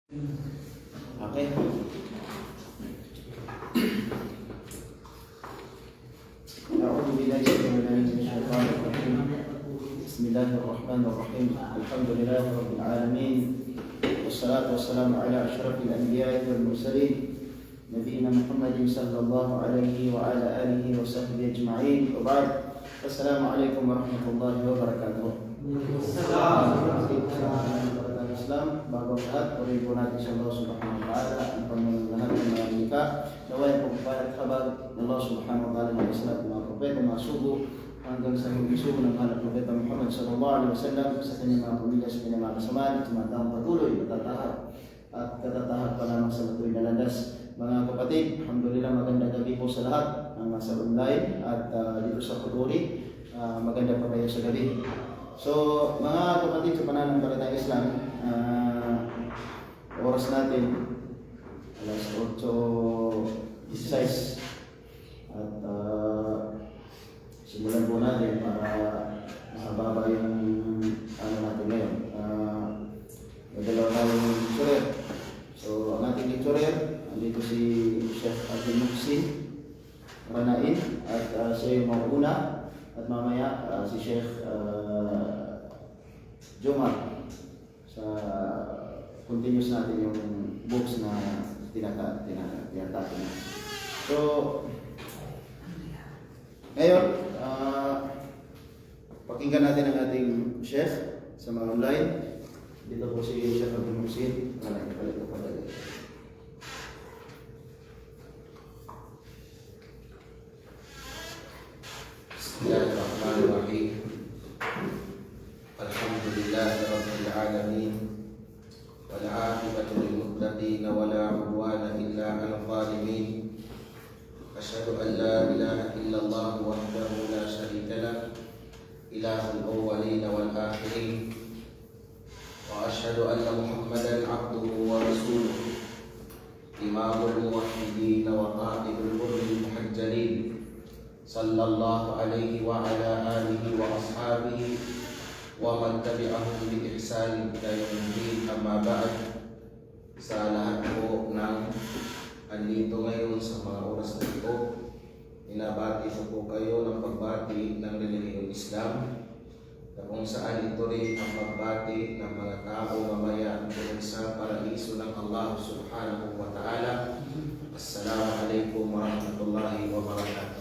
Okay. أعوذ بالله من الشيطان الرجيم. بسم الله الرحمن الرحيم. الحمد لله رب العالمين، والصلاة والسلام على أشرف الأنبياء والمرسلين نبينا محمد صلى الله عليه وعلى آله وصحبه أجمعين، وبعد. السلام عليكم ورحمة الله وبركاته. Islam, bago lahat, purihin po natin sa Allah subhanahu wa ta'ala ang pangalahat ng mga likha. Naway ang pagpapalat habag ng Allah subhanahu wa ta'ala ng Islam, mga propeta, mga sugo, hanggang sa huling sugo ng anak propeta Muhammad sallallahu alaihi wasallam sa kanyang mga pamilya, sa kanyang mga kasamaan, at sumatang patuloy, matatahak at katatahak pa lamang sa matuloy na landas. Mga kapatid, alhamdulillah, magandang gabi po sa lahat ng nasa online at dito sa Kuduri. Maganda pa kayo sa gabi. So, mga kapatid sa pananampalatayang Islam, oras natin alas 8:16 at simulan po natin para makababa yung ano natin ngayon. Magdalaw tayong lecturer. So, ang ating lecturer, andito si Sheikh Abdul Muhsin Ranain at siya yung mauna, at mamaya si Sheikh Jomar sa continuous natin yung books na tinatapin natin. So, ngayon, pakinggan natin ang ating Sheikh sa mga online. Dito po si Sheikh Abdul Muhsin. Bismillahirrahmanirrahim. Alhamdulillahi rabbil alamin. Wal 'aqibatu lil muttaqin wa la 'udwana illa 'alal zalimin. Asyhadu an la ilaha illallah wahdahu la syarika lah, ilahul awwalin wal akhirin. Wa asyhadu anna Muhammadan 'abduhu wa rasuluh, imamul muwahhidin wa qa'idul qurril muhajjalin. Sallallahu alaihi wa ala alihi wa ashabihi wa man tabi'ahum bi ihsan ila yaumil din. Amma ba'd. Sa lahat po ng andito ngayon sa mga oras na ito, inabati po kayo ng pagbati ng relihiyong Islam, na kung saan ito rin ang pagbati ng mga tao mamaya doon sa paraiso ng Allah subhanahu wa ta'ala. Assalamu alaikum warahmatullahi wabarakatuh.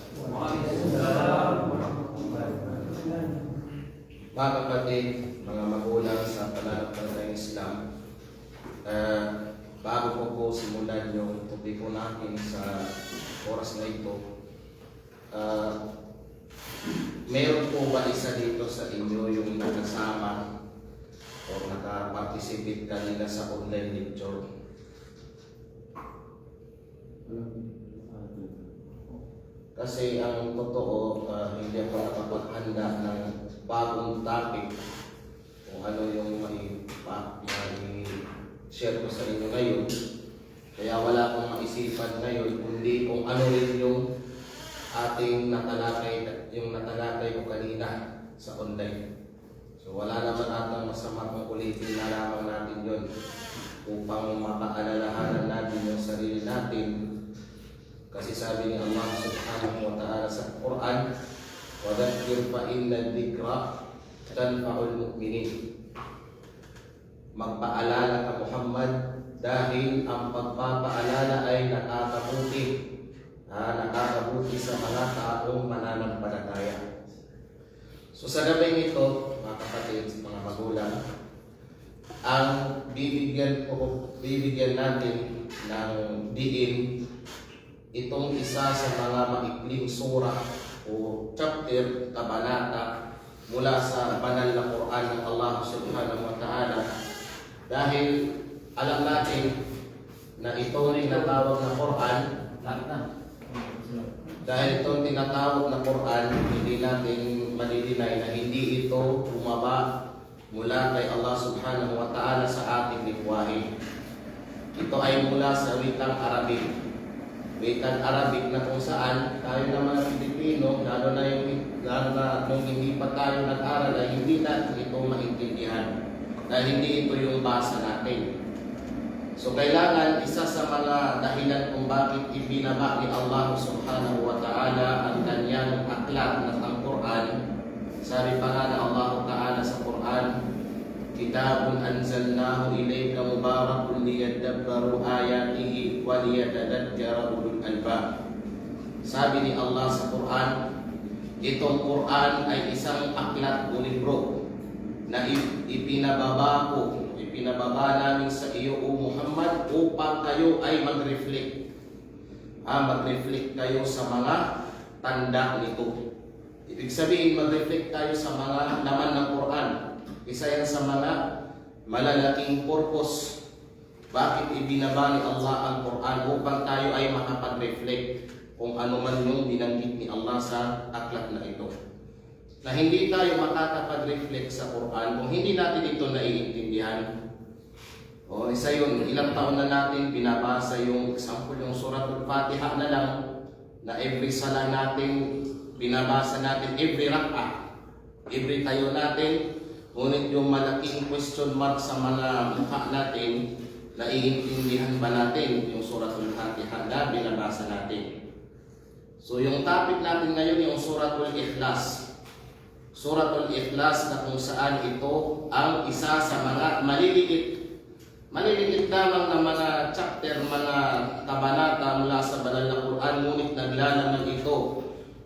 Mga kapatid, mga magulang sa pananampalatayang Islam, bago po simulan yung topiko natin sa oras na ito, meron po ba isa dito sa inyo yung nakasama o nakaparticipate kanina sa online lecture? Kasi ang totoo, hindi ako nakapaghanda ng bagong topic kung ano yung mai-share ko sa inyo ngayon. Kaya wala akong maisipan ngayon, kundi kung ano rin yung ating natalakay ko kanina sa online. So wala naman atang masama kung ulitin na lamang natin yun upang makaalalahanan natin yung sarili natin. Kasi sabi ni Allah subhanahu wa ta'ala sa Quran, وَذَكِّرْ فَإِنَّ الذِّكْرَ تَنْفَعُ الْمُؤْمِنِينَ. Magpaalala ka Muhammad dahil ang pagpapaalala ay nakakabuti sa mga taong mananampalataya. So sa gabing ito, mga kapatid, mga magulang, ang bibigyan natin ng diin itong isa sa mga maikling surah o chapter, kabanata mula sa banal na Quran ng Allah subhanahu wa ta'ala, dahil alam natin na itong tinatawag na Quran, hindi natin malidinay na hindi ito bumaba mula kay Allah subhanahu wa ta'ala sa ating lingwahe. Ito ay mula sa wikang Arabic na kung saan tayo naman ang Pilipino, lalo na nung hindi pa tayo nag-aral, ay hindi natin ito maintindihan dahil hindi ito yung basa natin. So kailangan isa sa mga dahilan kung bakit ibinaba ni Allah subhanahu wa ta'ala ang kanyang aklat na ang Quran. Sabi pa nga na Allah ta'ala sa Quran, Kitabun anzalnahu ilayka mubarakun liyadabbaru ayatihi wa liyatadakkara ulul albab. Sabi ni Allah sa Quran, itong Quran ay isang aklat o libro na ipinababa namin sa iyo o Muhammad upang kayo ay mag-reflect. Mag-reflect kayo sa mga tanda nito. Ibig sabihin, mag-reflect tayo sa mga laman ng Quran. Isa yan sa mga malalaking purpose. Bakit ibinaba ni Allah ang Quran? Upang tayo ay makapag-reflect kung ano man yung binanggit ni Allah sa aklat na ito. Na hindi tayo makakapag-reflect sa Quran kung hindi natin ito naiintindihan. O isa yun, ilang taon na natin binabasa yung example, yung Suratul Fatiha na lang, na every salah natin binabasa natin, every rak'ah, every tayo natin. Ngunit yung malaking question mark sa mga mukha natin, naiintindihan ba natin yung Suratul Fatiha na binabasa natin? So yung topic natin ngayon yung Suratul Ikhlas. Suratul Ikhlas na kung saan ito ang isa sa mga maliliit lamang na mga chapter, mga kabanata mula sa banal na Quran, ngunit naglalaman ito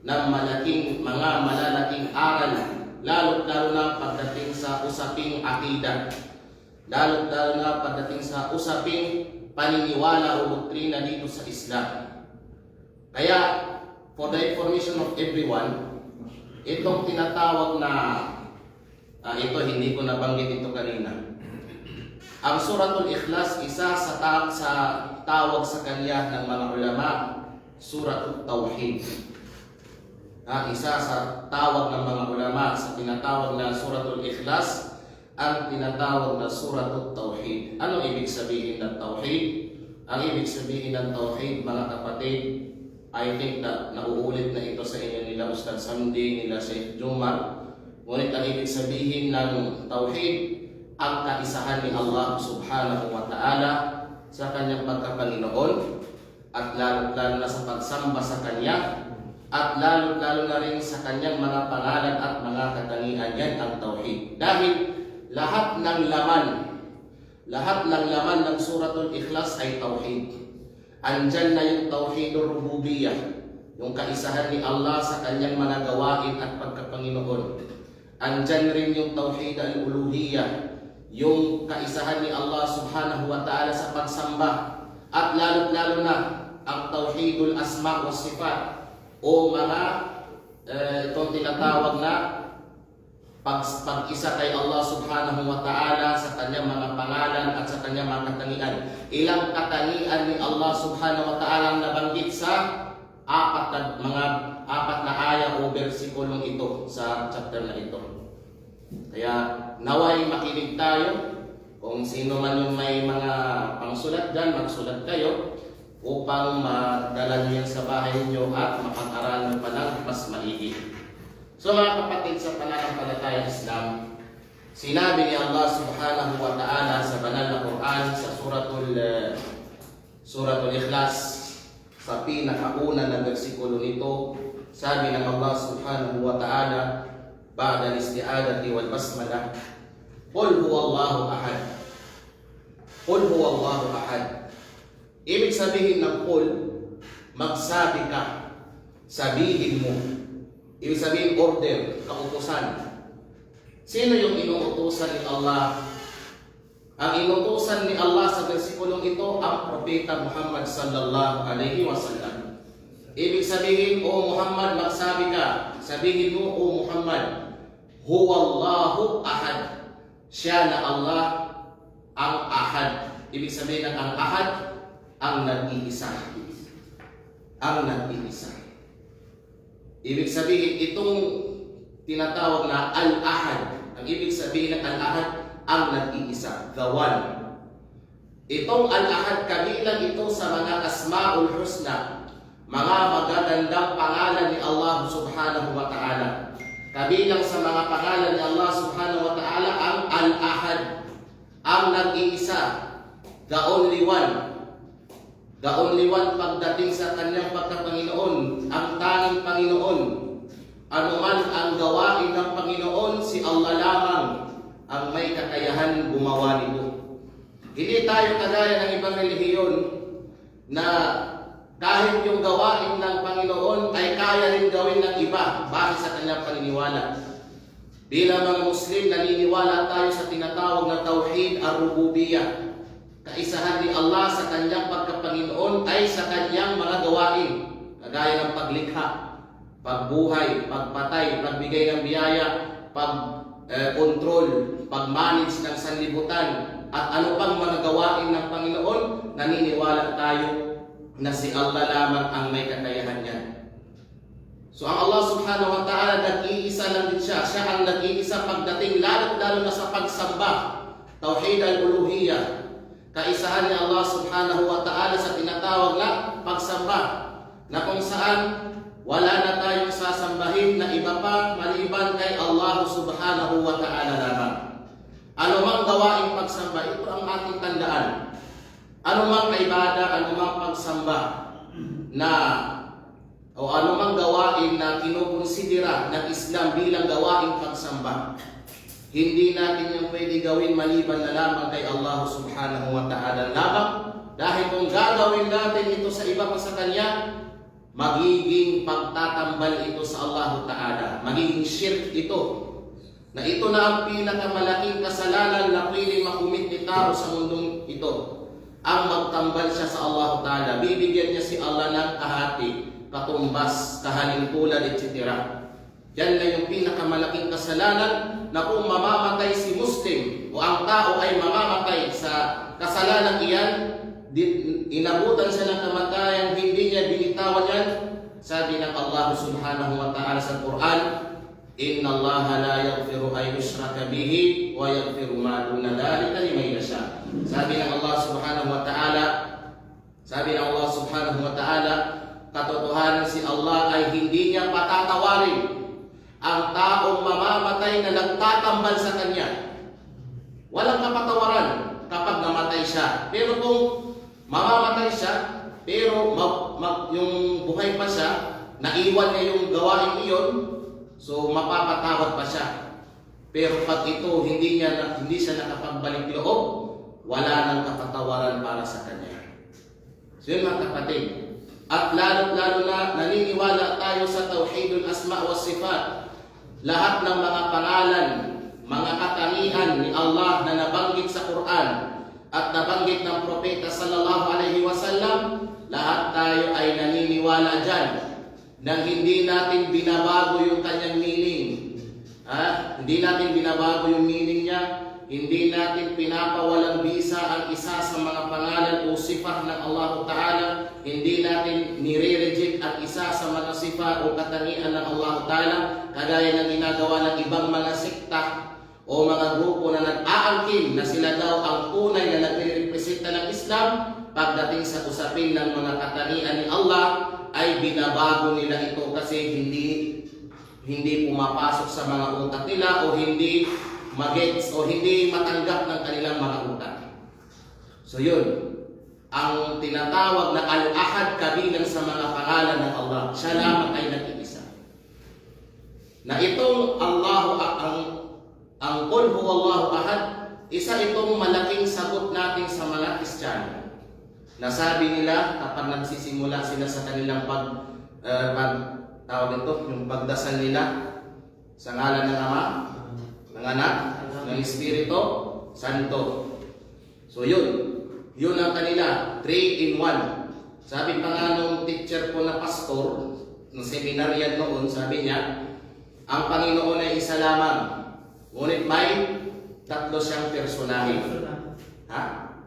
ng mga malalaking aral, lalo na pagdating sa usaping akida, lalo na pagdating sa usaping paniniwala o doktrina dito sa Islam. Kaya, for the information of everyone, itong tinatawag na, ito hindi ko nabanggit ito kanina. Ang Suratul Ikhlas, isa sa tawag sa kanya ng mga ulama, Suratul Tawhid. Isa sa tawag ng mga ulama sa tinatawag na Suratul Ikhlas, ang tinatawag na Suratul Tawhid. Ano ibig sabihin ng Tawhid? Ang ibig sabihin ng Tawhid, mga kapatid, I think na nauulit na ito sa inyo nila Ustad Samdi, nila Sheikh Jumar. Ngunit ang ibig sabihin ng Tawhid, ang kaisahan ni Allah subhanahu wa ta'ala sa kanyang pagkapanginoon, at lalo na sa pagsamba sa kanya, at lalo na rin sa kanyang mga pangalan at mga katangian. Yan ang Tawhid. Dahil lahat ng laman ng Suratul Ikhlas ay Tawhid. Andyan na yung Tawhidur Rububiyyah, yung kaisahan ni Allah sa kanyang mga gawain at pagkapanginoon. Andyan rin yung Tawhid al-Uluhiyyah, yung kaisahan ni Allah subhanahu wa ta'ala sa pagsamba. At lalo na ang Tawhidul Asma' wa Sifat, o mga itong tinatawag na pag-isa kay Allah subhanahu wa ta'ala sa kanyang mga pangalan at sa kanyang mga katangian. Ilang katangian ni Allah subhanahu wa ta'ala nabanggit sa apat na aya o versikulong ito sa chapter na ito. Kaya naway makinig tayo. Kung sino man yung may mga pangsulat dyan, magsulat kayo upang madala nyo yan sa bahay nyo at makag-aral pa ng mas maigi. So mga kapatid, sa pananampalatayang Islam, sinabi ni Allah subhanahu wa ta'ala sa banal na Quran sa Suratul Ikhlas, sa pinakauna na bersikulo nito, sabi ng Allah subhanahu wa ta'ala, ba'da al-isti'adati wal basmalah, Qul huwallahu ahad. Qul huwallahu ahad. Ibig sabihin ng qul, magsabi ka, sabihin mo. Ibig sabihin order, kautusan. Sino yung inuutusan ni Allah? Ang inutusan ni Allah sa versikulong ito, ang Propeta Muhammad sallallahu alaihi wasallam. Ibig sabihin, O Muhammad, magsabi ka, sabihin mo, O Muhammad, huwallahu ahad. Siya na Allah ang ahad. Ibig sabihin ng ang ahad, ang nag-iisa. Ang nag-iisa. Ibig sabihin, itong tinatawag na al-ahad. Ang ibig sabihin ng al-ahad, ang nag-iisa. The one. Itong al-ahad, kabilang ito sa mga asma'ul husna, mga magagandang pangalan ni Allah subhanahu wa ta'ala. Kabilang sa mga pangalan ni Allah subhanahu wa ta'ala ang al-ahad, ang nag-iisa, The only one. The only one pagdating sa kanyang pagkapanginoon, ang tanging Panginoon. Anuman ang gawain ng Panginoon, si Allah lamang ang may kakayahan gumawa nito. Hindi tayo kagaya ng ibang relihiyon na kahit yung gawain ng Panginoon ay kaya rin gawin ng iba base sa kanyang paniniwala. Bilang mga Muslim, naniniwala tayo sa tinatawag na Tauhid ar-Rububiyyah. Kaisahan ni Allah sa kanyang pagkapanginoon ay sa kanyang mga gawain, kagaya ng paglikha, pagbuhay, pagpatay, pagbigay ng biyaya, pag-control, pag-manage ng sanlibutan, at ano pang mga gawain ng Panginoon, naniniwala tayo na si Allah lamang ang may kakayahan niya. So ang Allah subhanahu wa ta'ala, nag-iisa lang din siya. Siya ang nag-iisa pagdating lalo na sa pagsamba, Tauhid al-Uluhiyyah. Kaisahan ni Allah subhanahu wa ta'ala sa tinatawag na pagsamba, na kung saan wala na tayong sasambahin na iba pa maliban kay Allah subhanahu wa ta'ala lamang. Anumang gawaing pagsamba, ito ang ating tandaan. Anumang ibada, anumang pagsamba o anumang gawain na kinukonsidera ng Islam bilang gawaing pagsamba, hindi natin yung pwede gawin maliban na lamang kay Allah subhanahu wa ta'ala lamang. Dahil kung gagawin natin ito sa iba pa sa Kanya, magiging pagtatambal ito sa Allah ta'ala. Magiging shirk ito. Na ito na ang pinakamalaking kasalanan na pwedeng makumit ni tao sa mundong ito. Ang magtambal siya sa Allah ta'ala. Bibigyan niya si Allah ng kahati, katumbas, kahalingkulan, etc. Yan na yung pinakamalaking kasalanan, na kung mamamatay si Muslim o ang tao ay mamamatay sa kasalanan iyan, inabutan siya ng kamatayan, hindi niya binitawan yan. Sabi ng Allah subhanahu wa ta'ala sa Quran, Inna Allah la yaghfiru ay yushraka bihi wa yaghfiru ma duna dhalika liman yasha. Sabi ng Allah subhanahu wa ta'ala, katotohanan si Allah ay hindi niya patatawarin ang taong mamamatay na nagtatambal sa Kanya. Walang kapatawaran kapag namatay siya. Pero kung mamamatay siya, pero yung buhay pa siya, naiwan niya yung gawain iyon, so mapapatawad pa siya. Pero pag ito hindi siya nakapagbalik loob, wala nang kapatawaran para sa Kanya. So yun mga kapatid. At lalo na naniniwala tayo sa Tauhidul Asma wa Sifat. Lahat ng mga pangalan, mga katangian ni Allah na nabanggit sa Quran at nabanggit ng Propeta sallallahu alaihi wasallam, lahat tayo ay naniniwala dyan nang hindi natin binabago yung kanyang meaning. Hindi natin binabago yung meaning niya, hindi natin pinapawalang bisa ang isa sa mga pangalan o sifat ng Allah Ta'ala, hindi natin nire-reject ang isa sa mga sifat o katangian ng Allah Ta'ala, kagaya ng ginagawa ng ibang mga sekta o mga grupo na nag-aangkin na sila daw ang tunay na nagre-representa ng Islam. Pagdating sa usapin ng mga katangian ni Allah, ay binabago nila ito kasi hindi pumapasok sa mga utak nila o hindi magets o hindi matanggap ng kanilang mga utak. So yun, ang tinatawag na Al-Ahad kabilang sa mga pangalan ng Allah, siya lamang ay nag-iisa. Na itong ang Qul Huwallahu Ahad, isa itong malaking sagot natin sa mga Kristiyano. Nasabi nila kapag nagsisimula sila sa kanilang yung pagdasal nila sa ngalan ng Ama, ng Anak, ng Espiritu Santo. So yun ang kanila, 3 in 1. Sabi pa nga nung teacher ko na pastor, ng seminaryan noon, sabi niya, ang Panginoon ay isa lamang, ngunit may tatlo siyang personahe.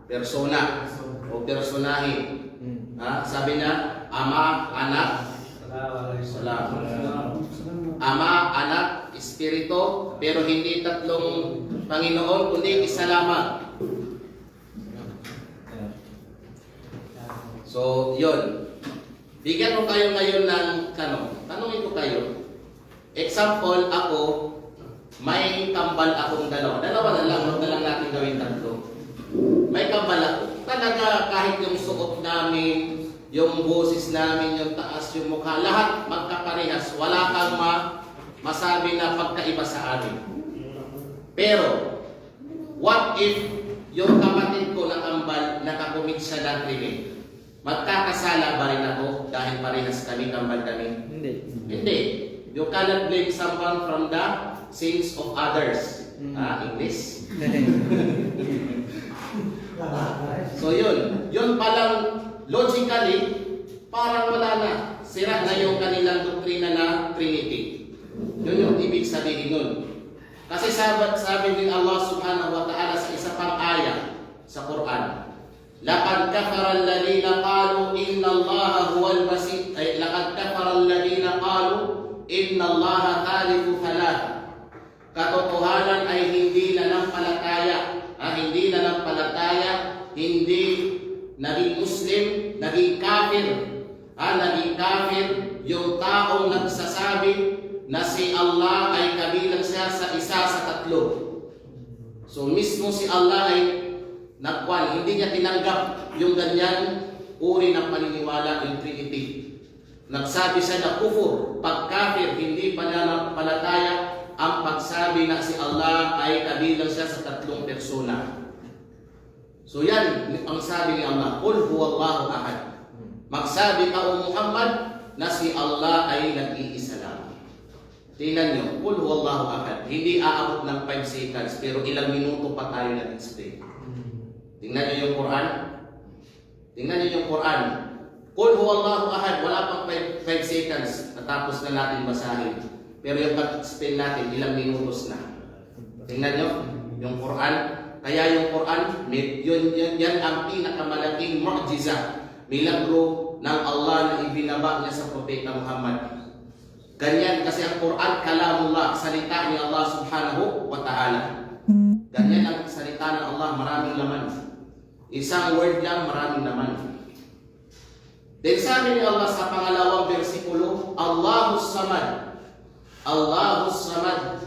Persona o personahe. Sabi niya, Ama, Anak, Ama, Anak, Espiritu, pero hindi tatlong Panginoon, kundi isa lamang. So, yun. Bigyan ko kayo ngayon ng tanong. Tanongin ko kayo. Example, ako, may kambal akong dalawa. Dalawa na lang, huwag na lang natin gawin tatlo. May kambal ako. talaga kahit yung suot namin, yung boses namin, yung taas, yung mukha, lahat magkaparehas. Wala kang masabi na pagkaiba sa amin. Pero, what if yung kapatid ko na kambal nakakumit siya ng krimen? Magkakasala ba rin ako dahil parehas kami, kambal kami? Hindi. You cannot blame someone from the sins of others. English? So yun palang logically, parang wala na. Sira na yung kanilang doktrina na Trinity. Yun yung ibig sabihin nun. Kasi sabi din Allah subhanahu wa ta'ala sa isa pang aya sa Quran, لَقَدْ كَفَرَ الَّذِينَ قَالُوا إِنَّ اللَّهَ هُوَ الْمَسِيحُ لَقَدْ كَفَرَ الَّذِينَ قَالُوا إِنَّ اللَّهَ ثَالِثُ ثَلَاثَةٍ. Katotohanan ay hindi nanampalataya, hindi naging Muslim, naging kafir. Naging kafir yung taong nagsasabi na si Allah ay kabilang siya sa isa sa tatlo. So mismo si Allah ay hindi niya tinanggap yung ganyan uri ng paniniwala, yung Trinity. Nagsabi siya na kufur, pagkafir, hindi pananampalataya ang pagsabi na si Allah ay kabilang siya sa tatlong persona. So yan ang sabi ni Allah, Qul huwallahu ahad. Magsabi ka o Muhammad na si Allah ay nag-iisa lang. Tingnan nyo, Qul huwallahu ahad. Hindi aabot ng 5 seconds pero ilang minuto pa tayo nag-explain. Tingnan nyo yung Quran. Tingnan nyo yung Quran. Qul huwallahu ahad, wala pang 5 seconds. Natapos na natin basahin. Pero yung pag-explain natin, ilang minutos na. Tingnan nyo yung Quran. Kaya yung Quran, yan ang pinakamalaking mu'jiza, milagro ng Allah na ibinaba niya sa Propeta Muhammad. Ganyan kasi ang Quran, kalamullah, salita ni Allah subhanahu wa ta'ala. Ganyan ang salita ng Allah, maraming laman. Isang word lang, maraming laman. Then sabi ni Allah sa pangalawang versikulo, Allahus Samad. Allahus Samad.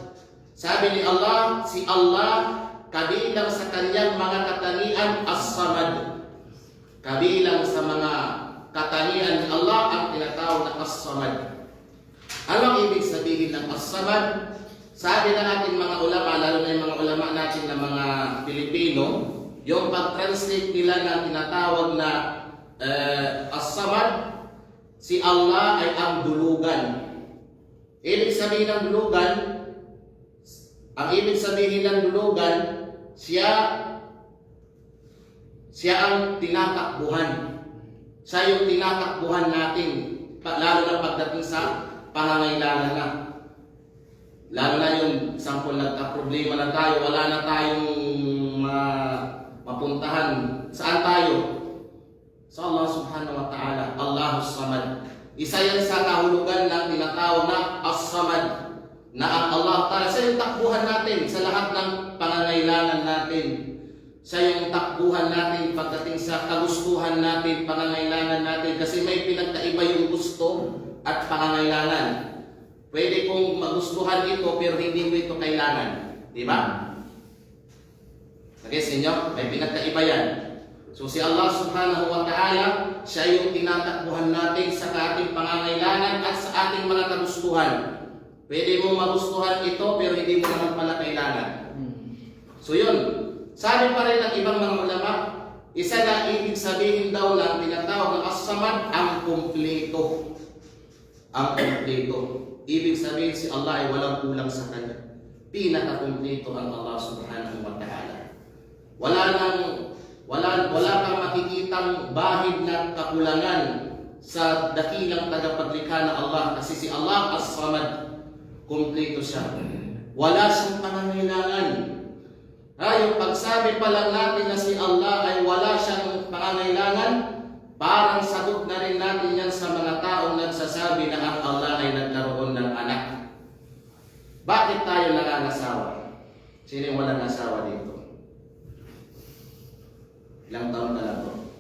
Sabi ni Allah, si Allah kabilang sa kanyang mga katangian as-Samad. Kabilang sa mga katangian ni Allah ang tinatawag na as-Samad. Anong ibig sabihin ng as-Samad? Sabi na natin mga ulama, lalo na yung mga ulama natin na mga Pilipino, yung pag-translate nila ng tinatawag na as-Samad, si Allah ay ang dulugan. Ibig sabihin ng dulugan, ang ibig sabihin ng dulugan, siya ang tinatakbuhan. Siya yung tinatakbuhan natin, lalo na pagdating sa pangangailangan na. Lalo na yung sample nagka-problema na tayo, wala na tayong mapuntahan. Saan tayo? Sa Allah subhanahu wa ta'ala, Allahus Samad. Isa yan sa kahulugan ng tinatawag na As-Samad. Na ang Allah ta'ala, siya yung takbuhan natin sa lahat ng pangangailangan natin. Siya yung takbuhan natin pagdating sa kagustuhan natin, pangangailangan natin. Kasi may pinagkaiba yung gusto at pangangailangan. Pwede kong magustuhan ito pero hindi mo ito kailangan. Di ba? Okay, sa inyo, may pinagkaiba yan. So si Allah subhanahu wa ta'ala, siya yung tinatakbuhan natin sa ating pangangailangan at sa ating mga kagustuhan. Pwede mo magustuhan ito pero hindi mo naman pala kailangan. So yun, sabi pa rin ng ibang mga ulama, isa na ibig sabihin daw ng tinatawag ng as-Samad, ang kumpleto. Ang kumpleto. Ibig sabihin si Allah ay walang kulang sa kanya. Pinaka-kumpleto ang Allah subhanahu wa ta'ala. Wala kang makikitang bahid na kakulangan sa dakilang tagapaglikha na Allah kasi si Allah as-Samad. Kumpleto siya. Wala siyang pangangailangan. Yung pagsabi pa lang natin na si Allah ay wala siyang pangangailangan, parang sagot na rin natin yan sa mga taong nagsasabi na ang Allah ay nagkaroon ng anak. Bakit tayo nangangasawa? Sino yung walang asawa dito? Ilang taon ka lang po?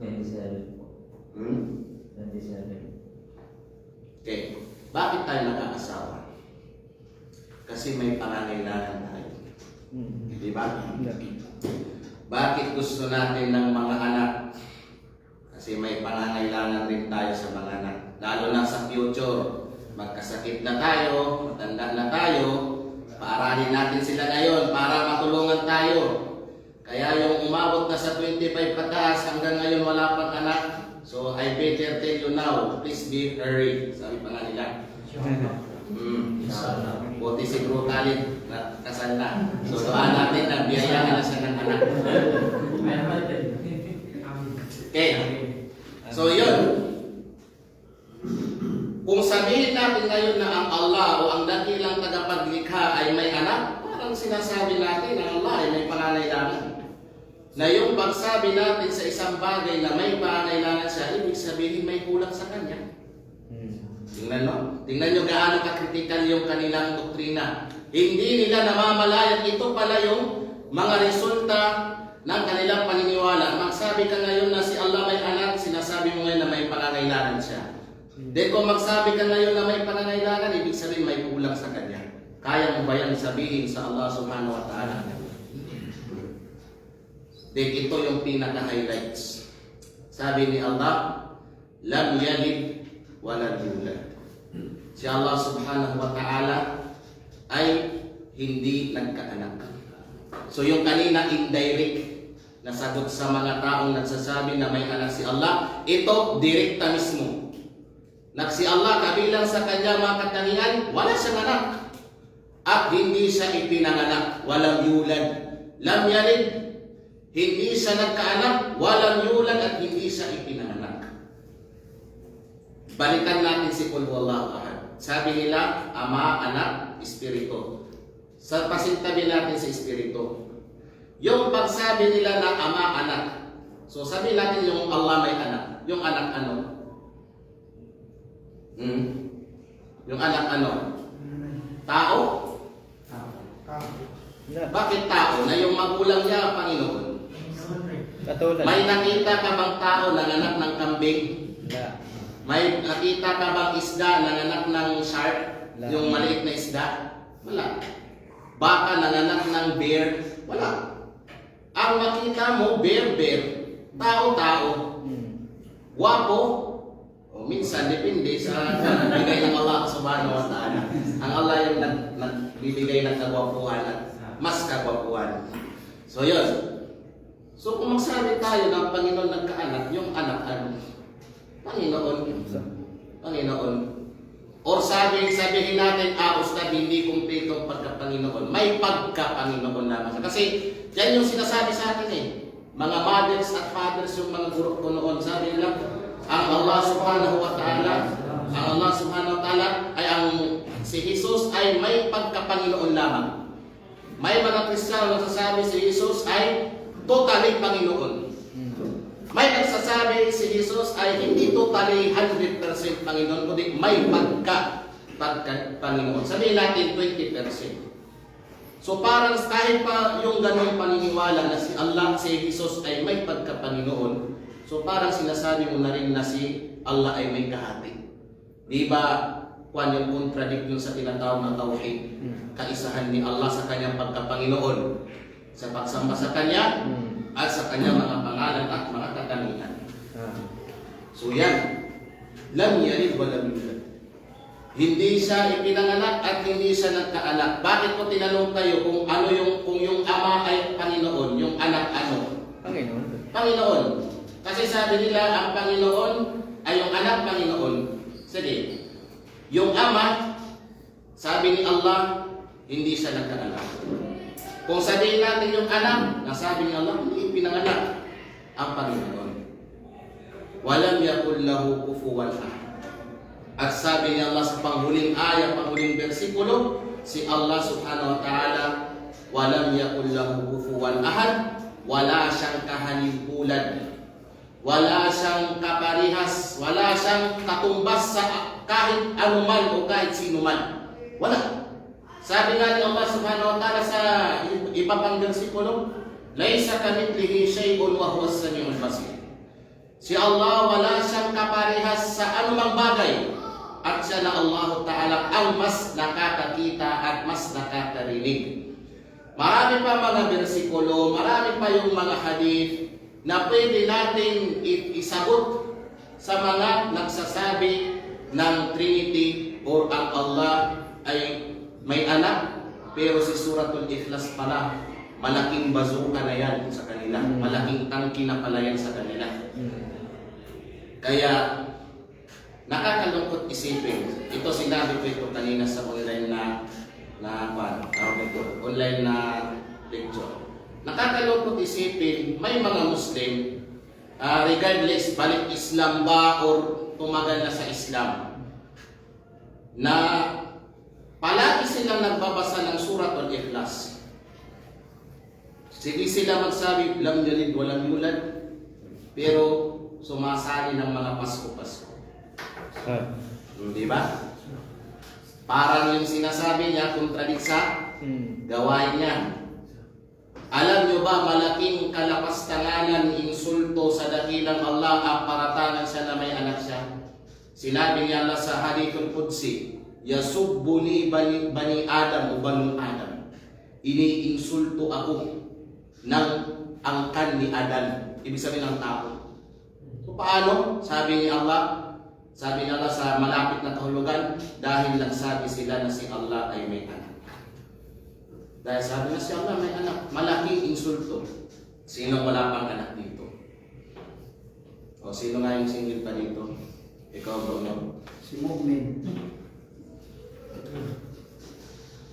27 po. 27. Okay. Bakit tayo nangangasawa? Kasi may pangangailangan tayo. Di ba? Bakit gusto natin ng mga anak? Kasi may pangangailangan rin tayo sa mga anak. Lalo na sa future. Magkasakit na tayo, matanda na tayo, paaralin natin sila ngayon para matulungan tayo. Kaya yung umabot na sa 25 pataas hanggang ngayon wala pang anak, so I better tell you now, please be hurry. Sabi pa nga nila. Buti si Bro Khalid, kasal na. So doon natin na biyayahan na siya ng anak. Okay. So yun. Kung sabihin natin ngayon na ang Allah o ang dakilang tagapaglikha ay may anak, parang sinasabi natin na Allah ay may pangangailangan. Na yung pagsabi natin sa isang bagay na may pangangailangan siya, ibig sabihin may kulang sa kanya. Tingnan no? Tingnan nyo gaano kakritikal yung kanilang doktrina. Hindi nila namamalayang ito pala yung mga resulta ng kanilang paniniwala. Magsabi ka ngayon na si Allah may anak, sinasabi mo ngayon na may pangangailangan siya. Then kung magsabi ka ngayon na may pangangailangan, ibig sabihin may kulang sa kanya. Kaya mo ba yan sabihin sa Allah subhanahu wa ta'ala? Then ito yung pinaka-highlights. Sabi ni Allah, lam yalid wa lam yulad. Si Allah subhanahu wa ta'ala ay hindi nagkaanak. So yung kanina indirect na sagot sa mga taong nagsasabi na may anak si Allah, ito direkta mismo. Si Allah kabilang sa kanya mga katangian, wala siyang anak. At hindi siya ipinanganak, walang yulad. Lam yalid, hindi siya nagkaanak, walang yulad at hindi siya ipinanganak. Balikan natin si Qul Huwallahu Ahad. Sabi nila, Ama, Anak, Espiritu. Sa pasintabi natin si Espiritu. Yung pagsabi nila na Ama, Anak. So sabi natin yung Allah may anak. Yung anak ano? Yung anak ano? Tao? Bakit tao? Na yung magulang niya, Panginoon. May nakita ka bang tao na anak ng kambing? May nakita ka bang isda na anak ng shark? Yung maliit na isda? Wala. Baka na anak ng bear? Wala. Ang makita mo, bear. Tao. Wapo. O minsan, depende sa bigay ng Allah subhanahu wa ta'ala. Ang Allah yung nagbibigay ng kagwapuan at mas kagwapuan. So yun. So kung magsabi tayo ng Panginoon nagkaanak, yung anak ano? Panginoon. Or sabihin natin, Ustad, hindi kumpleto pagka-Panginoon. May pagka-Panginoon naman. Kasi yan yung sinasabi sa atin eh. Mga mothers at fathers yung mga guro ko noon. Sabi nila, ang Allah subhanahu wa ta'ala ay si Jesus ay may pagka-Panginoon lamang. May mga Kristiyano nagsasabi si Jesus ay totally Panginoon. May nagsasabi si Jesus ay hindi totally 100% Panginoon, kundi may pagka-Panginoon. Sabihin natin 20%. So parang kahit pa yung ganong paniniwala na si Allah, si Jesus ay may pagka-Panginoon, so parang sinasabi mo na rin na si Allah ay may kahati. Di ba, kung yung contradict yun sa tinatawag na tauhid, kaisahan ni Allah sa kanyang pagka-Panginoon, sa pagsamba sa kanya, at sa kanyang mga pangalan at mga katangian. So yan, lam yalid wa lam yulad. Hindi siya ipinanganak at hindi siya nagkaanak. Bakit ko tinanong kayo kung yung ama ay Panginoon, yung anak ano? Panginoon. Kasi sabi nila ang Panginoon ay yung anak Panginoon. Sige. Yung ama, sabi ni Allah, hindi siya nagkaanak. Kung sabihin natin yung anak, nasabi ni Allah, hindi ipinanganak ang Panginoon. Walam yakul lahu kufuwan ahad. At sabi ni Allah sa panghuling ayat, panghuling bersikulo, si Allah subhanahu wa ta'ala, walam yakul lahu kufuwan ahad, wala siyang kahalintulad, wala siyang kaparihas, wala siyang katumbas sa kahit anuman o kahit sino man. Wala. Sabi nga ni Allah subhanahu wa ta'ala sa iba pang bersikulo, laisa kamithlihi shay'un wa huwa as-sami'ul basir. Si Allah wala siyang kaparehas sa anumang bagay at siya na Allah Ta'ala ang mas nakakakita at mas nakakarinig. Marami pa mga bersikulo, marami pa yung mga hadith na pwede natin isagot sa mga nagsasabi ng Trinity or ang Allah ay may anak, pero si Suratul Ikhlas pala, malaking bazooka na yan sa kanila, malaking tangki na pala yan sa kanila. Kaya nakakalungkot isipin. Ito sinabi ko ito kanina sa online na lecture. Nakakalungkot isipin, may mga Muslim, regardless balik Islam ba or tumagal na sa Islam, na palagi silang nagbabasa ng Suratul Ikhlas. Sige sila magsabi, lam yalid walam yulad, pero sumasali ng mga Pasko-Pasko. Di ba? Parang yung sinasabi niya, kontradik sa gawain niya. Alam nyo ba, malaking kalapastanganan, insulto sa dakilang Allah ang paratangan siya na may anak siya? Sinabi niya Allah sa Hadithul Qudsi, yasubbu li bani Adam o banu Adam. Iniinsulto ako ng angkan ni Adan. Ibig sabihin ng tao. So paano? Sabi ni Allah sa malapit na kahulugan, dahil nagsabi sila na si Allah ay may anak. Dahil sabi na si Allah may anak, malaking insulto. Sino wala pang anak dito? O sino nga yung single pa dito? Ikaw, Bruno? Si Mu'min.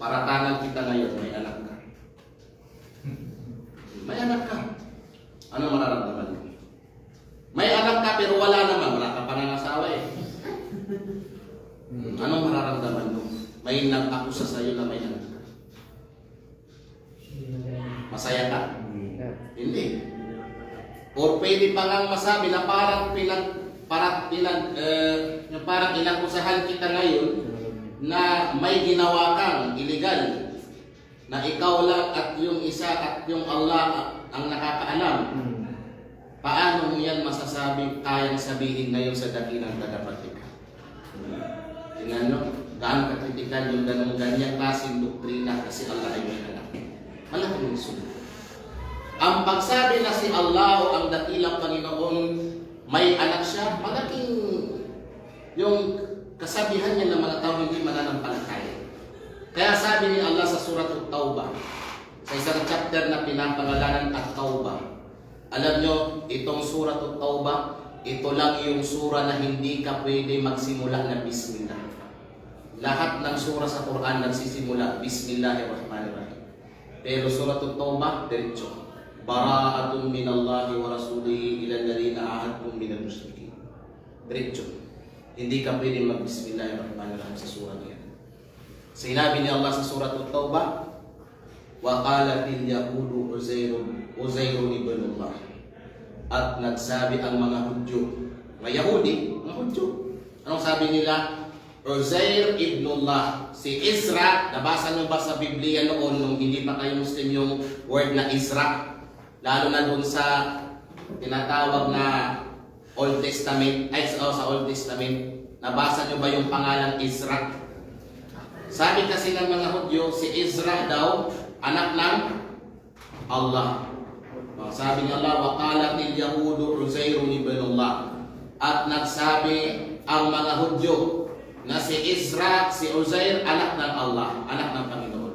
Paratangan kita ngayon, may anak ka. May anak ka. Ano mararamdaman mo? May anak ka pero wala naman, wala ka pa nangasawa eh. Anong mararamdaman mo? May nag-akusa sa'yo na may anak ka. Masaya ka? Hindi. Or pwede pa nga masabi na parang inakusahan kita ngayon na may ginawa kang illegal, na ikaw lang at yung isa at yung Allah ang nakakaalam. Paano mo yan masasabi, kayang sabihin ngayon sa dakilang tagapatika? Tingnan nyo, gaano kakritikan yung ganyang klaseng doktrina kasi Allah ay may anak. Malaking insulto. Ang pagsabi na si Allah o ang dakilang Panginoon may anak siya, malaking yung kasabihan niya ng mga tao hindi mananampalataya. Kaya sabi ni Allah sa Suratul Tawbah, sa isang chapter na pinapangalanan At-Tawbah, alam nyo, itong Suratul Tawbah, ito lang yung sura na hindi ka pwede magsimula na Bismillah. Lahat ng sura sa Quran nagsisimula Bismillahirrahmanirrahim. Pero Suratul Tawbah, diretso. Bara'atun minallahi wa rasulihi ila alladhina ahadtum minal musyrikin. Diretso. Hindi ka pwede mag-Bismillahirrahmanirrahim sa sura niya. Sinabi ni Allah sa Suratul Tawbah, wa qalatil yahudu Uzairun ibnullah. At nagsabi ang mga Hudyo, mga Yahudi, mga Hudyo. Anong sabi nila? Uzair ibnullah. Si Isra, nabasa nyo ba sa Biblia noon nung hindi pa kayo Muslim yung word na Isra? Lalo na doon sa tinatawag na Old Testament, sa Old Testament, nabasa nyo ba yung pangalan Isra? Sabi kasi ng mga Hudyo, si Isra daw, anak ng Allah. Sabi ng Allah, waqalatil yahudu Uzairun ibnullah. At nagsabi ang mga Hudyo na si Isra, si Uzair, anak ng Allah, anak ng Panginoon.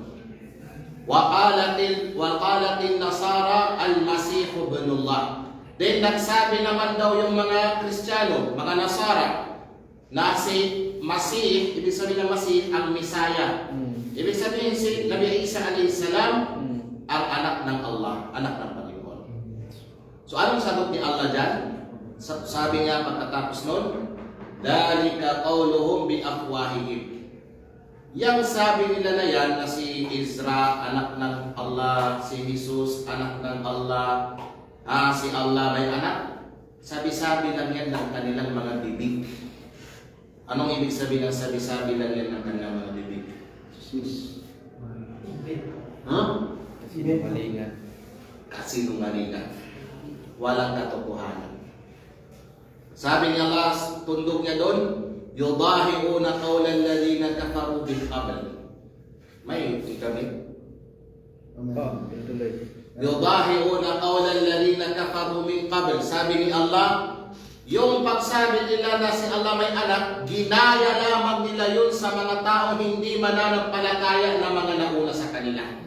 Waqalatil Nasara al-Masih ibnullah. Then nagsabi naman daw yung mga Kristiyano, mga Nasara, na si Masih, ibig sabihin ng Masih, ang Misaya. Ibig sabihin si Nabi Isa alayhi salam, ang anak ng Allah, anak ng Panginoon. So anong sagot ni Allah dyan? Sabi niya pagkatapos nun, dalika qawluhum bi afwahihim. Yang sabi nila na yan na si Isra, anak ng Allah, si Jesus, anak ng Allah, si Allah may anak, sabi-sabi lang yan ng kanilang mga bibig. Anong ibig sabihin ng sabi-sabi lang yan ng kanilang mga bibig? Sinungalingan. Kasinungalingan. Walang katotohanan. Sabi niya Allah, tundog niya doon, yudahi'una qawlan ladina kafaru bil qabl. May kami. Tuloy. Yudahi'una qawla alladhina kafaru min qabl. Sabi ni Allah, yung pagsabi nila na si Allah may anak, ginaya lamang nila yun sa mga tao hindi mananampalataya na mga nauna sa kanila.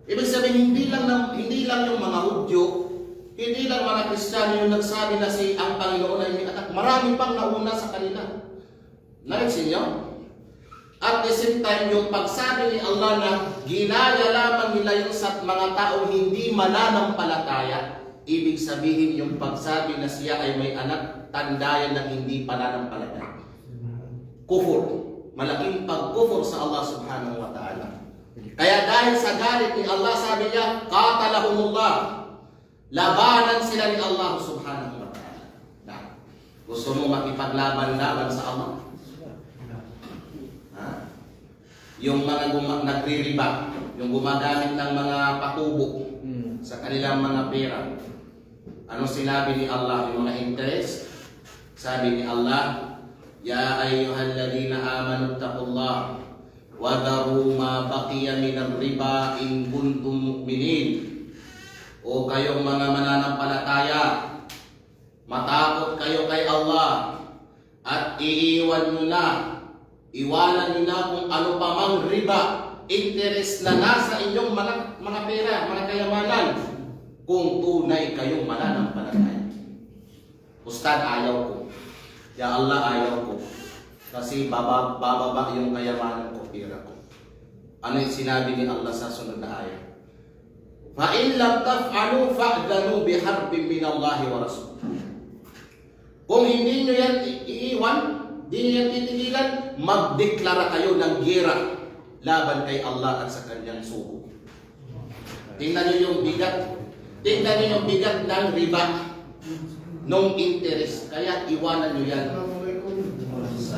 Ibig sabihin, hindi lang yung mga Hudyo, hindi lang mga Kristiyano yung nagsabi na si ang Panginoon ay may anak. Marami pang nauna sa kanila. Narinig niyo? At the same time, yung pagsabi ni Allah na ginaya lamang nila yung sa mga tao hindi mananampalataya, ibig sabihin yung pagsabi na siya ay may anak, tandayan na hindi pananampalataya. Kufur. Malaking pagkufur sa Allah subhanahu wa ta'ala. Kaya dahil sa galit ni Allah, sabi niya, qatalahumullah. Labanan sila ni Allah subhanahu wa ta'ala. Nah, gusto mo makipaglaban-laban sa Allah? Ha? Yung mga nagre-riba, yung gumagamit ng mga patubo sa kanilang mga pera. Ano sinabi ni Allah? Yung mga interest. Sabi ni Allah, Ya ayyuhalladhina amanu taqullah wa dharu ma baqiya minal riba in kuntum mu'minin. O kayong mga mananampalataya, matakot kayo kay Allah at iwanan nyo na kung ano pa mang riba, interest na nasa inyong mga pera, mga kayamanan, kung tunay kayong mananampalataya. Ustad, ayaw ko. Ya Allah, ayaw ko. Kasi bababa yung kayamanan ko, pera ko. Ano yung sinabi ni Allah sa sunod na ayat? فَإِنْ لَمْ تَفْعَلُوا فَأْذَنُوا بِحَرْبٍ مِّنَ اللَّهِ وَرَسُولِهِ. Kung hindi nyo yan iiwan, hindi nyo yan titigilan, magdeklara kayo ng gera laban kay Allah at sa kanyang sugo. Tingnan nyo yung bigat. Tingnan nyo yung bigat ng riba, nung interest. Kaya iwanan nyo yan.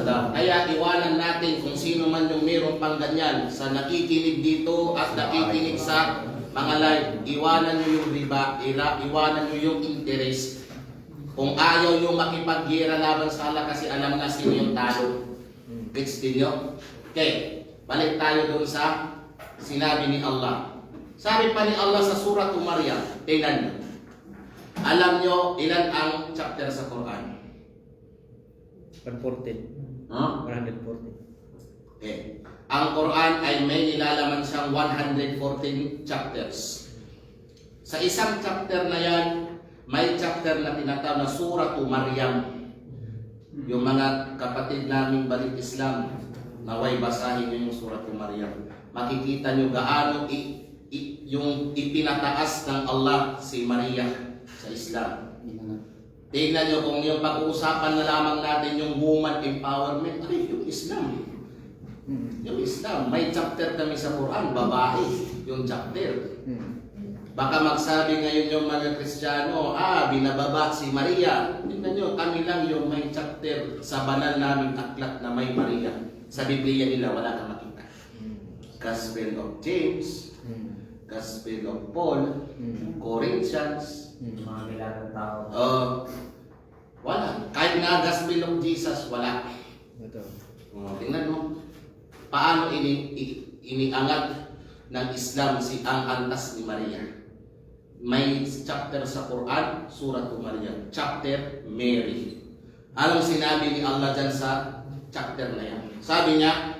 Kaya iwanan natin kung sino man yung mayroong pang ganyan sa nakikinig dito at nakikinig sa mga live, iwanan nyo yung riba, iwanan nyo yung interest. Kung ayaw nyo makipag-gira laban sa Allah kasi alam na sino yung talo. Gets din nyo? Okay, balik tayo doon sa sinabi ni Allah. Sabi pa ni Allah sa Surah Maryam, tingnan nyo. Alam nyo ilan ang chapter sa Quran? 114. Huh? 114. Okay. Ang Quran ay may nilalaman siyang 114 chapters. Sa isang chapter na yan, may chapter na tinatawag na Surah Maryam. Yung mga kapatid naming balik Islam, naway basahin nyo yung Surah Maryam. Makikita nyo gaano yung ipinataas ng Allah si Maria sa Islam. Tingnan nyo kung yung pag-uusapan na lamang natin yung woman empowerment, ay yung Islam. Yung Islam, may chapter kami sa Quran, babae, yung chapter. Baka magsabi ngayon yung mga Kristiyano, binababa si Maria. Tingnan nyo, kami lang yung may chapter sa banal naming aklat na may Maria. Sa Biblia nila, wala kang makita. Gospel of James, Gospel of Paul, Corinthians, Mga kilalang tao. Wala. Kahit na Gospel of Jesus, wala. Tingnan mo. Paano iniangat ng Islam si ang antas ni Maria? May chapter sa Quran, Surah Maryam, chapter Mary. Anong sinabi ni Allah dyan sa chapter na yan? Sabi niya,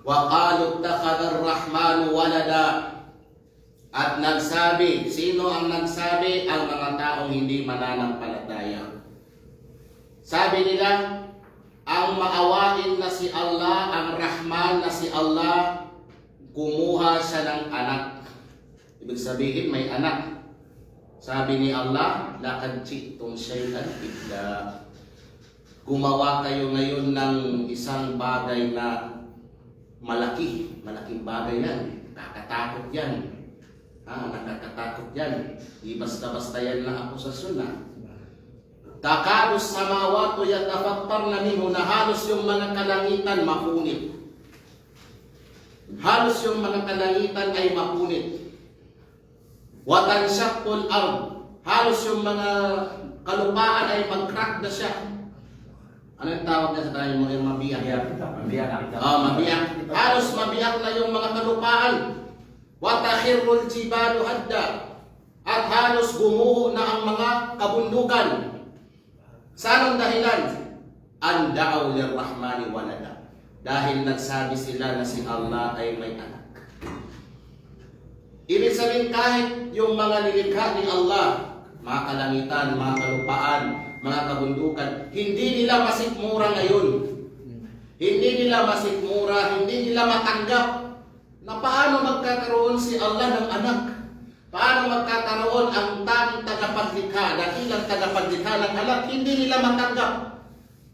وَقَالُوا اتَّخَذَ الرَّحْمَنُ وَلَدًا. At nagsabi, sino ang nagsabi? Ang mga taong hindi mananampalataya. Sabi nila, ang maawain na si Allah, ang Rahman na si Allah, kumuha siya ng anak. Ibig sabihin, may anak. Sabi ni Allah, laqad ji'tum shay'an idda. Gumawa kayo ngayon ng isang bagay na malaki. Malaking bagay yan. Kakatakot yan. Nakakatakot yan. Di basta-basta yan na ako sa sunnah. Takadus samawatu yatafattarna minhu, na halos yung mga kalangitan mapunit. Halos yung mga kalangitan ay mapunit. Wa tanshaqqul ard, halos yung mga kalupaan ay mag-crack na siya. Ano yung tawag niya sa tayo mo? Yung mabiyak. Mabiyak. Mabiyak. Halos mabiyak na yung mga kalupaan. Wa takhirrul jibalu hadda. At halos gumuho na ang mga kabundukan. Sa anong dahilan? An da'aw lirrahmani walada. Dahil nagsabi sila na si Allah ay may anak. Ibig sabihin kahit yung mga nilikha ni Allah, mga kalangitan, mga kalupaan, mga kabundukan, hindi nila masikmura ngayon. Hindi nila masikmura, hindi nila matanggap na paano magkakaroon si Allah ng anak. Paano magkakaroon ang tamang tagapaglikha, dakilang tagapaglikha ng anak, hindi nila matanggap.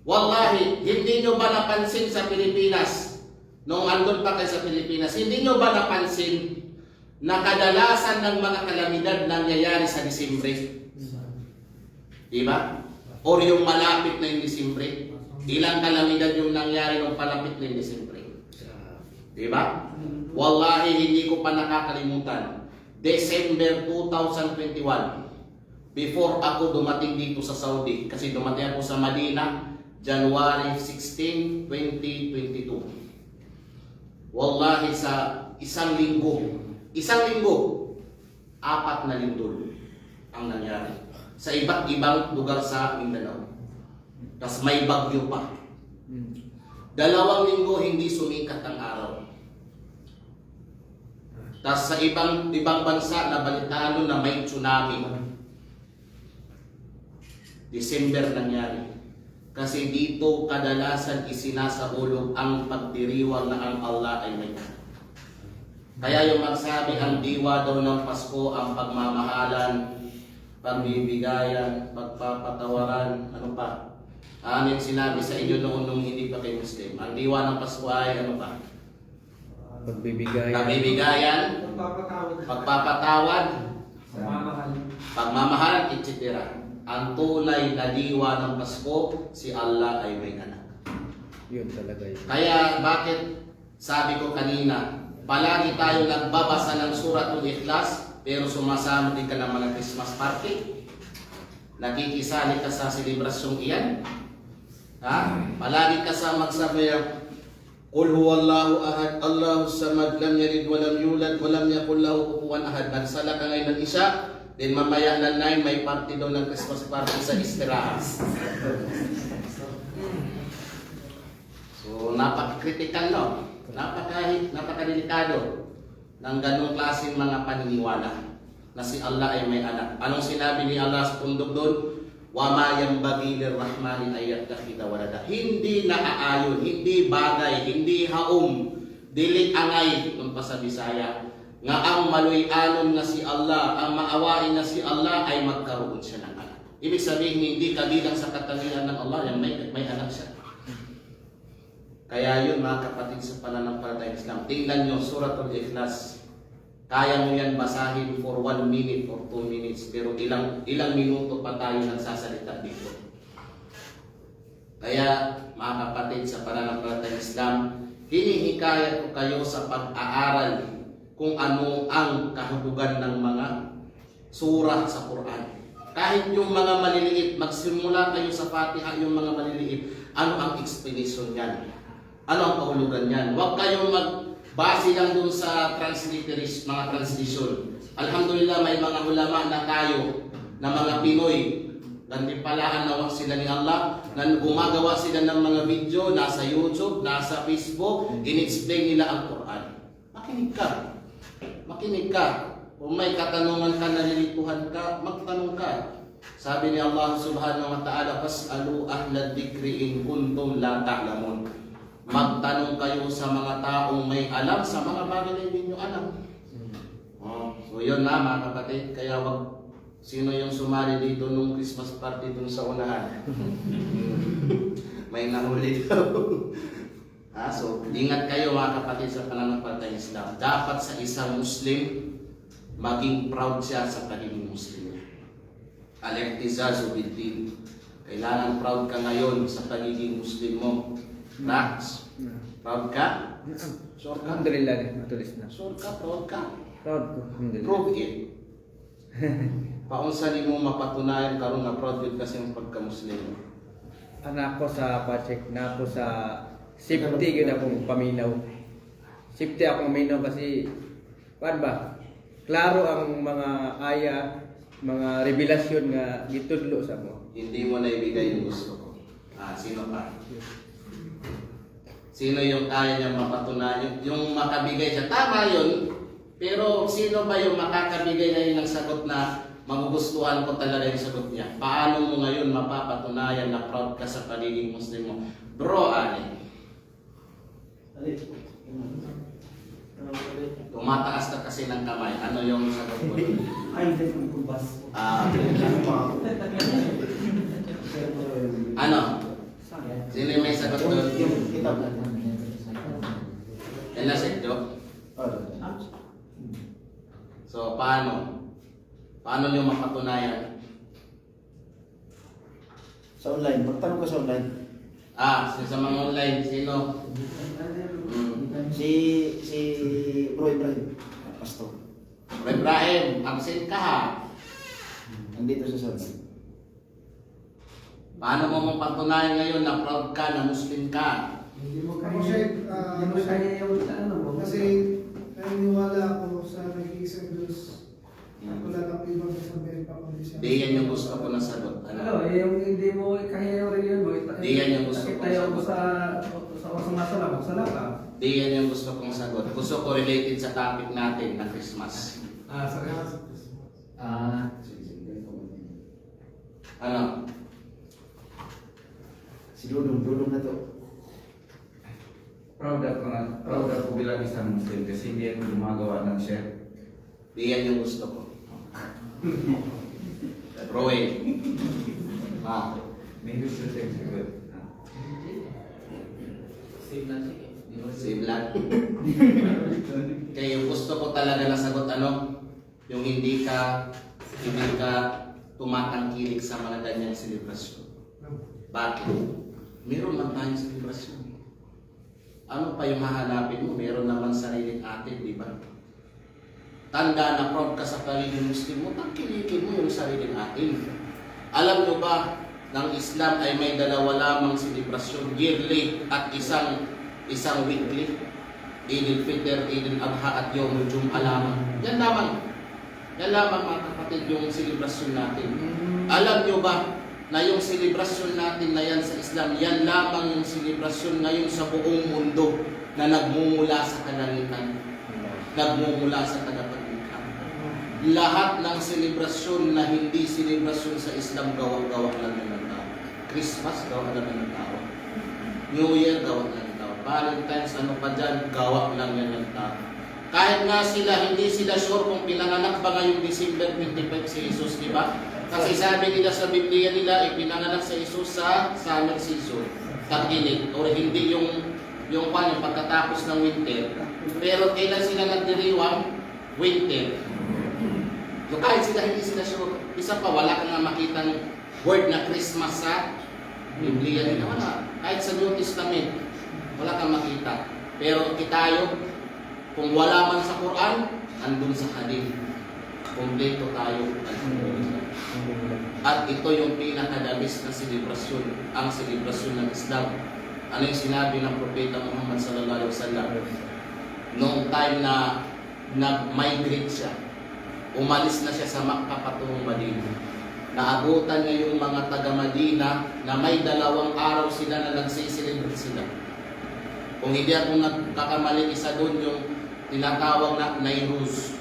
Wallahi, hindi nyo ba napansin sa Pilipinas, noong andun pa kayo sa Pilipinas, hindi nyo ba napansin na kadalasan ng mga kalamidad nangyayari sa Disyembre? Diba? Or yung malapit na yung Disyembre? Ilang kalamidad yung nangyari nung palapit na yung Disyembre? Diba? Wallahi, hindi ko pa nakakalimutan. December 2021, before ako dumating dito sa Saudi, kasi dumating ako sa Madina, January 16, 2022. Wallahi, sa isang linggo, 4 na lindol ang nangyari sa iba't ibang lugar sa Mindanao. Tapos may bagyo pa. 2 linggo hindi sumikat ang araw. Tapos sa ibang bansa na balitaan na may tsunami. December nangyari. Kasi dito kadalasan isinasaulog ang pagdiriwang na ang Allah ay may anak. Kaya yung magsabi ang diwa daw ng Pasko ang pagmamahalan, pagbibigayan, pagpapatawaran, ano pa? Amin sinabi sa inyo nung hindi pa kayo Muslim. Ang diwa ng Pasko ay ano pa? Pagbibigayan, pagpapatawad, pagmamahal, etc. Ang tunay na diwa ng Pasko, si Allah ay may anak. Yun talaga yun. Kaya bakit sabi ko kanina, palagi tayo nagbabasa ng Suratul Ikhlas, pero sumasama din ka naman ng Christmas party. Nakikisali ka sa selebrasyong iyan. Ha? Palagi ka sa magsabi, Qul huwallahu ahad, Allahus samad, lam yalid walam yulad, walam yakul lahu kufuwan ahad. Nagsala ka ngayon ng isa, then mamaya ng 9 may party daw ng Christmas party sa istirahat. So napaka-critical, no? Napaka-delikado ng ganong klaseng mga paniniwala na si Allah ay may anak. Anong sinabi ni Allah sa pundok doon? Wa ma yanbaghi lirrahmani an yattakhidha walada. Hindi naaayon, hindi bagay, hindi haom, dili angay nung pa sa Bisaya nga ang maluy-anon na si Allah, ang maawain na si Allah ay magkaroon siya ng anak. Ibig sabihin hindi kabilang sa katangian ng Allah yan may anak siya. Kaya yun mga kapatid sa pananampalatayang Islam, tingnan nyo Suratul Ikhlas. Kaya mo yan basahin for 1 minute or 2 minutes, pero ilang minuto pa tayo nagsasalita dito. Kaya mga kapatid sa pananampalatayang Islam, hinihikayat ko kayo sa pag-aaral kung ano ang kahulugan ng mga surah sa Quran. Kahit yung mga maliliit, magsimula kayo sa Fatiha yung mga maliliit, ano ang explanation yan? Ano ang kahulugan yan? Huwag kayong magbase lang dun sa transliteries, mga translation. Alhamdulillah, may mga ulama na tayo, na mga Pinoy, gantimpalaan na sila ni Allah, na gumagawa sila ng mga video, nasa YouTube, nasa Facebook, in-explain nila ang Quran. Makinig ka. Makinig ka. Kung may katanungan ka, nalilituhan ka, magtanong ka. Sabi ni Allah subhanahu wa ta'ala, Fas'alu ahlad dikri in kuntum la ta'lamun. Magtanong kayo sa mga taong may alam sa mga bagay na hindi nyo alam. So yun na mga kapatid, kaya wag sino yung sumali dito nung Christmas party dun sa unahan. May nahuli daw. So ingat kayo mga kapatid sa pananampalatayang Islam. Dapat sa isang Muslim, maging proud siya sa pagiging Muslim. Al-i'tizazu bid-din. Kailangan proud ka ngayon sa pagiging Muslim mo. Max, proud ka? Sure ka? Alhamdulillah, matulis na. Sure ka, proud ka? Proud ko, alhamdulillah. Prove it. Paunsa ni mo mapatunayan karon na proud yun kasi yung pagka-Muslim. Anak ko sa pa-check na ako sa safety, yun akong paminaw. Safety akong paminaw kasi kuan ba? Klaro ang mga aya, mga revelasyon nga gitudlo sa mo. Hindi mo na ibigay yung gusto ko. Sino pa? Sino yung kaya niya mapatunayan? Yung makabigay siya. Tama yun. Pero sino ba yung makakabigay ngayon ng sagot na magugustuhan ko talaga yung sagot niya? Paano mo ngayon mapapatunayan na proud ka sa pagiging Muslim mo? Bro, Ali. Tumataas ka kasi ng kamay. Ano yung sagot mo? Ay, hindi ko kubas. Ano? Sino yung may sagot doon? Yung kitab na. Yan na sekto. So, paano? Paano nyo mapatunayan? Sa online, magtanong ka sa online. Sa mga online, sino? Si Bro Ibrahim, pastor. Ibrahim, absent ka ha. Nandito sa online. Paano mo mapatunayan ngayon na proud ka, na Muslim ka? Hindi mo Ako, kaya, Sheikh, hindi mo kaya yung ano mo. kasi naniniwala ako sa nag-iisang Diyos. Ako lang ang ibang sasabihin pa kundi siya. Di yan yung gusto ko na sagot. Ano, yung hindi mo kaya yung reliyon mo. Di yan yung gusto ko. Tayo ko sa masala, magsala ka. Di yan yung gusto kong sagot. Gusto ko related sa topic natin na Christmas. Ano? Si Dudong na to. Proud ako bilang isang Muslim kasi hindi ako gumagawa ng share. Di yan yung gusto ko. Roy. May gusto siya siguro. Save lang. Kaya yung gusto ko talaga na sagot ano? Yung hindi ka tumatangkilik sa mga ganyang selebrasyon. Bakit? Meron man tayong selebrasyon. Ano pa yung hahanapin mo? Meron naman sariling atin, di ba? Tanda na proud ka sa pagiging Muslim mo, tangkilikin mo yung sariling atin. Alam nyo ba, ng Islam ay may dalawa lamang selebrasyon, yearly at isang weekly. Eid al-Fitr, Eid al-Adha at Yom al-Jum'ah lamang. Yan lamang mga kapatid yung selebrasyon natin. Alam nyo ba na yung selebrasyon natin na yan sa Islam, yan lamang yung selebrasyon ngayon sa buong mundo na nagmumula sa kalangitan, nagmumula sa tagapaglikha. Lahat ng selebrasyon na hindi selebrasyon sa Islam, gawa-gawa lang yan ng tao. Christmas, gawa lang yan ng tao. New Year, gawa lang ng tao. Valentine's, ano pa dyan, gawa lang yan ng tao. Kahit nga sila, hindi sila sure kung pinanganak ba ngayong December 25 si Jesus, di ba? Kasi sabi nila sa Biblia nila, ipinanganak sa Jesus sa summer season, tag-init, o hindi yung pagkatapos ng winter. Pero kailan sila nagdiriwang? Winter. So kahit sila hindi sila sure, isa pa wala kang makitang word na Christmas sa Biblia nila. Wala. Kahit sa New Testament, wala kang makita. Pero tayo, kung wala man sa Quran, andun sa Hadith. Kompleto tayo. At ito yung pinakadamis na selebrasyon, ang selebrasyon ng Islam. Ano yung sinabi ng Propeta Muhammad sallallahu alaihi wasallam? Noong time na nag-migrate siya, umalis na siya sa Makkah patungong Madina. Naabutan niya yung mga taga-Madina na may 2 araw sila na nagsiselebrate sila. Kung hindi ako nagkakamali, isa doon yung tinatawag na Nairuz.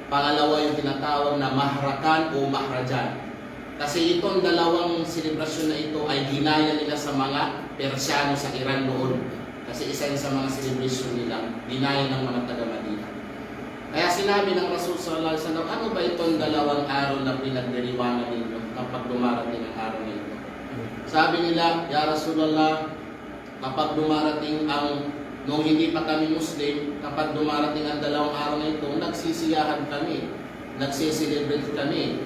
Pangalawa yung tinatawag na Mahrakan o Mahrajan. Kasi itong 2 selebrasyon na ito ay ginaya nila sa mga Persiano sa Iran noon. Kasi isa yun sa mga celebration nila, ginaya ng mga taga-Madina. Kaya sinabi ng Rasul sallallahu alaihi wasallam, ano ba itong 2 araw na pinagdiriwangan ninyo kapag dumarating ang araw na ito? Sabi nila, Ya Rasulullah, kapag dumarating nung hindi pa kami Muslim, kapag dumarating ang 2 araw na ito, nagsisiyahan kami, nagsiselebrate kami.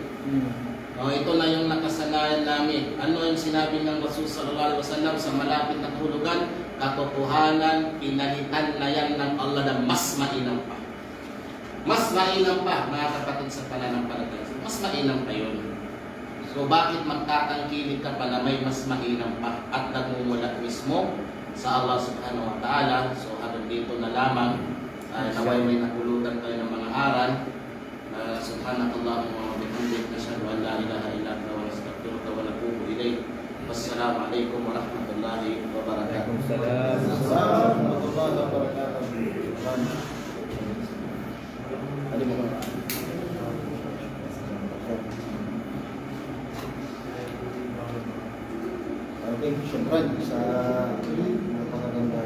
Ito na yung nakasanayan namin. Ano yung sinabi ng Rasul sallallahu alaihi wasallam sa malapit na kahulugan? Katotohanan, pinalitan na yan ng Allah na mas mainam pa. Mas mainam pa, mga kapatid sa pananampalataya. Mas mainam pa yun. So bakit magtatangkilik ka pa na may mas mainam pa at nagmumula mismo sa Allah subhanahu wa ta'ala? So hanggang dito na lamang naway may napulutan kayo ng mga aral. Subhanakallahumma wa bihamdik, nashhadu an la ilaha illa anta wa nastaghfiruka wa natubu ilayk. Wassalamu alaikum warahmatullahi wabarakatuh. Waalaikumsalam. Assalamualaikum warahmatullahi wabarakatuh. Ano mo ba? Okay, syukran sa napakaganda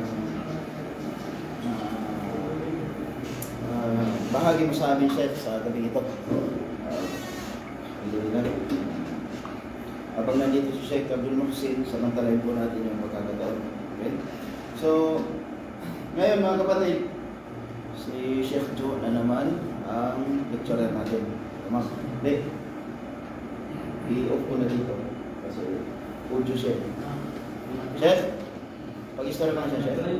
bahagi mo sa amin, Chef, sa gabi ito. Alhamdulillah. Habang nandito si Sheikh Abdul Muhsin, samantalahin po natin yung magkakataon. Okay? So, ngayon mga kapatid, si Sheikh Joe na naman ang lecturer natin. Tama? Hindi. I-off ko na dito. Kasi audio siya. Chef, pag-istorya ka na siya, Chef.